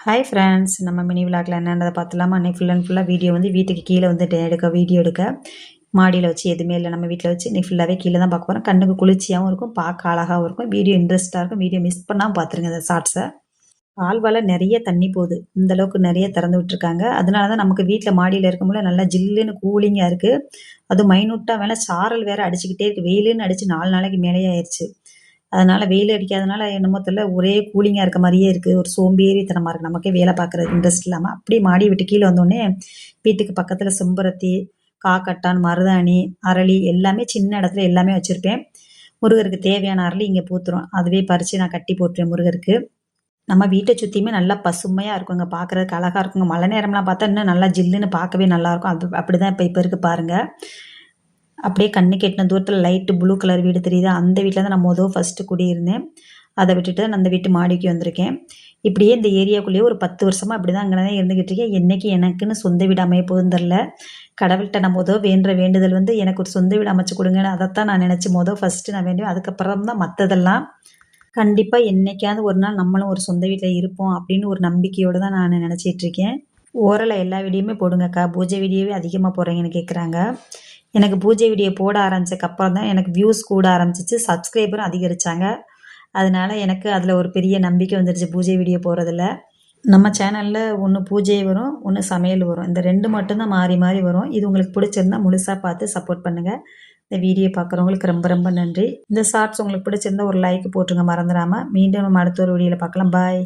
Hi friends, நம்ம mini விளாக்ல என்னன்றதை பார்த்துலாமா? அன்றைக்கி ஃபுல் அண்ட் ஃபுல்லாக வீடியோ வந்து வீட்டுக்கு கீழே வந்துட்டு வீடியோ எடுக்க மாடியில் வச்சு எதுவுமே இல்லை, நம்ம வீட்டில் வச்சு இன்றைக்கி ஃபுல்லாகவே கீழே தான் பார்க்க போகிறோம். கண்ணுக்கு குளிர்ச்சியாகவும் இருக்கும், பார்க்க அழகாகவும் இருக்கும், வீடியோ இன்ட்ரெஸ்ட்டாக இருக்கும். வீடியோ மிஸ் பண்ணாமல் பார்த்துருங்க இந்த ஷார்ட்ஸை. கால்வால் நிறைய தண்ணி போகுது, இந்தளவுக்கு நிறைய திறந்து விட்டுருக்காங்க. அதனால தான் நமக்கு வீட்டில் மாடியில் இருக்கும்போது நல்லா ஜில்லுன்னு கூலிங்காக இருக்குது. அதுவும் மைனூட்டாக மேலே சாரல் வேறு அடிச்சுக்கிட்டே இருக்குது. வெயிலுன்னு அடித்து 4 நாளைக்கு மேலேயே ஆயிடுச்சு. அதனால் வெயில் அடிக்காதனால என்னமோ தெரியல, ஒரே கூலிங்காக இருக்க மாதிரியே இருக்குது. ஒரு சோம்பேறித்தனமாக இருக்குது, நமக்கே வேலை பார்க்குறதுக்கு இன்ட்ரெஸ்ட் இல்லாமல். அப்படியே மாடி விட்டு கீழே வந்தோடனே வீட்டுக்கு பக்கத்தில் செம்பருத்தி, காக்கட்டான், மருதாணி, அரளி எல்லாமே சின்ன இடத்துல எல்லாமே வச்சுருப்பேன். முருகருக்கு தேவையான அரளி இங்கே பூத்துரும், அதுவே பறித்து நான் கட்டி போட்டுருவேன் முருகருக்கு. நம்ம வீட்டை சுற்றியுமே நல்லா பசுமையாக இருக்குங்க, பார்க்குறதுக்கு அழகாக இருக்குங்க. மழை நேரம்லாம் பார்த்தா இன்னும் நல்லா ஜில்லுன்னு பார்க்கவே நல்லாயிருக்கும். அப்படி தான் இப்போ இருக்குது பாருங்கள். அப்படியே கண்ணுக்கு எட்டின தூரத்தில் லைட்டு ப்ளூ கலர் வீடு தெரியுது, அந்த வீட்டில் தான் நான் ஃபஸ்ட்டு குடியிருந்தேன். அதை விட்டுட்டு நான் அந்த வீட்டு மாடிக்கு வந்திருக்கேன். இப்படியே இந்த ஏரியாவுக்குள்ளேயே ஒரு 10 வருஷமாக அப்படி தான் அங்கே தான் இருந்துக்கிட்டு இருக்கேன். என்றைக்கு எனக்குன்னு சொந்த வீடு அமைய போகுதுன்னு தெரில. கடவுள்கிட்ட நம்ம வேண்டுற வேண்டுதல் வந்து எனக்கு ஒரு சொந்த வீடு அமைச்சு கொடுங்கன்னு அதைத்தான் நான் நினச்சி ஃபஸ்ட்டு நான் வேண்டுவேன். அதுக்கப்புறம் தான் மற்றதெல்லாம். கண்டிப்பாக என்றைக்காவது ஒரு நாள் நம்மளும் ஒரு சொந்த வீட்டில் இருப்போம் அப்படின்னு ஒரு நம்பிக்கையோடு தான் நான் நினச்சிட்ருக்கேன். ஓரளவு எல்லா வீடியோமே போடுங்கக்கா, பூஜை வீடியோவே அதிகமாக போடுறீங்கன்னு கேட்குறாங்க. எனக்கு பூஜை வீடியோ போட ஆரம்பித்ததுக்கப்புறம் தான் எனக்கு வியூஸ் கூட ஆரம்பிச்சிச்சு, சப்ஸ்கிரைபரும் அதிகரித்தாங்க. அதனால் எனக்கு அதில் ஒரு பெரிய நம்பிக்கை வந்துடுச்சு பூஜை வீடியோ போடுறதில். நம்ம சேனலில் ஒன்று பூஜை வரும், ஒன்று சமையல் வரும், இந்த 2 மட்டும்தான் மாறி மாறி வரும். இது உங்களுக்கு பிடிச்சிருந்தா முழுசாக பார்த்து சப்போர்ட் பண்ணுங்கள். இந்த வீடியோ பார்க்குறவங்களுக்கு ரொம்ப ரொம்ப நன்றி. இந்த ஷார்ட்ஸ் உங்களுக்கு பிடிச்சிருந்தா ஒரு லைக் போட்டுருங்க மறந்துடாமல். மீண்டும் நம்ம அடுத்த ஒரு வீடியோவில் பார்க்கலாம். பாய்.